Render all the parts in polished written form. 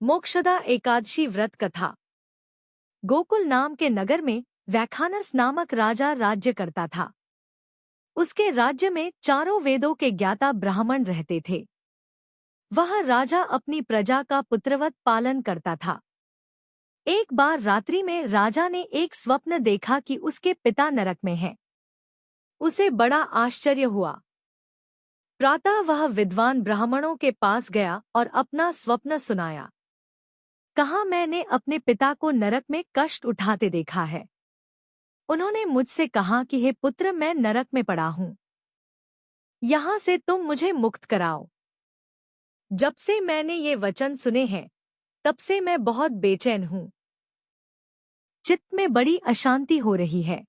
मोक्षदा एकादशी व्रत कथा। गोकुल नाम के नगर में वैखानस नामक राजा राज्य करता था। उसके राज्य में चारों वेदों के ज्ञाता ब्राह्मण रहते थे। वह राजा अपनी प्रजा का पुत्रवत पालन करता था। एक बार रात्रि में राजा ने एक स्वप्न देखा कि उसके पिता नरक में हैं। उसे बड़ा आश्चर्य हुआ। प्रातः वह विद्वान ब्राह्मणों के पास गया और अपना स्वप्न सुनाया। कहा, मैंने अपने पिता को नरक में कष्ट उठाते देखा है। उन्होंने मुझसे कहा कि हे पुत्र, मैं नरक में पड़ा हूँ, यहाँ से तुम मुझे मुक्त कराओ। जब से मैंने ये वचन सुने हैं तब से मैं बहुत बेचैन हूँ। चित्त में बड़ी अशांति हो रही है।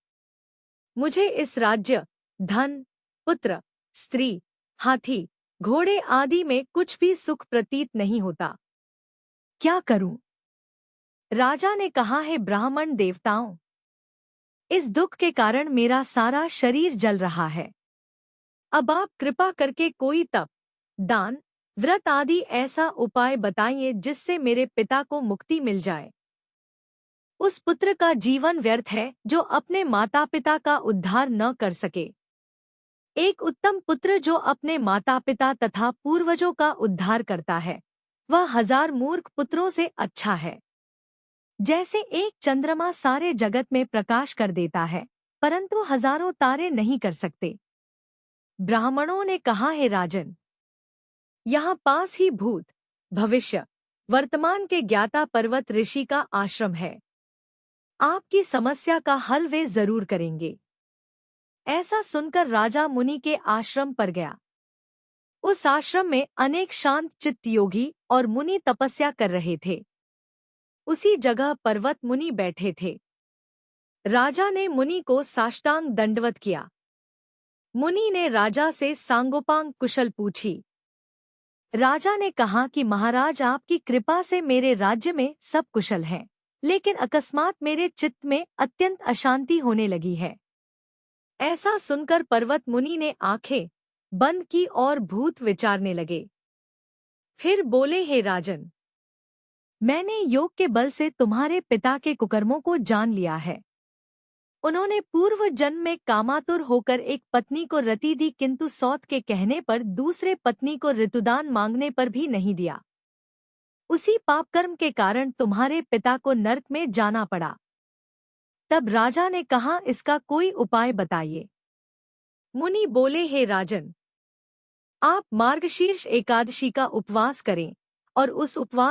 मुझे इस राज्य, धन, पुत्र, स्त्री, हाथी, घोड़े आदि में कुछ भी सुख प्रतीत नहीं होता। क्या करूं? राजा ने कहा, है ब्राह्मण देवताओं, इस दुख के कारण मेरा सारा शरीर जल रहा है। अब आप कृपा करके कोई तप, दान, व्रत आदि ऐसा उपाय बताइए जिससे मेरे पिता को मुक्ति मिल जाए। उस पुत्र का जीवन व्यर्थ है जो अपने माता पिता का उद्धार न कर सके। एक उत्तम पुत्र जो अपने माता पिता तथा पूर्वजों का उद्धार करता है, वह 1000 मूर्ख पुत्रों से अच्छा है। जैसे एक चंद्रमा सारे जगत में प्रकाश कर देता है, परंतु हजारों तारे नहीं कर सकते। ब्राह्मणों ने कहा, है राजन, यहाँ पास ही भूत, भविष्य, वर्तमान के ज्ञाता पर्वत ऋषि का आश्रम है। आपकी समस्या का हल वे जरूर करेंगे। ऐसा सुनकर राजा मुनि के आश्रम पर गया। उस आश्रम में अनेक शांत चित्त योगी और मुनि तपस्या कर रहे थे। उसी जगह पर्वत मुनि बैठे थे। राजा ने मुनि को साष्टांग दंडवत किया। मुनि ने राजा से सांगोपांग कुशल पूछी। राजा ने कहा कि महाराज, आपकी कृपा से मेरे राज्य में सब कुशल हैं, लेकिन अकस्मात मेरे चित्त में अत्यंत अशांति होने लगी है। ऐसा सुनकर पर्वत मुनि ने आंखें बंद की और भूत विचारने लगे। फिर बोले, हे राजन, मैंने योग के बल से तुम्हारे पिता के कुकर्मों को जान लिया है। उन्होंने पूर्व जन्म में कामातुर होकर एक पत्नी को रति दी, किंतु सौत के कहने पर दूसरे पत्नी को ऋतुदान मांगने पर भी नहीं दिया। उसी पापकर्म के कारण तुम्हारे पिता को नरक में जाना पड़ा। तब राजा ने कहा, इसका कोई उपाय बताइए। मुनि बोले, हे राजन, आप मार्गशीर्ष एकादशी का उपवास करें और उस उपवास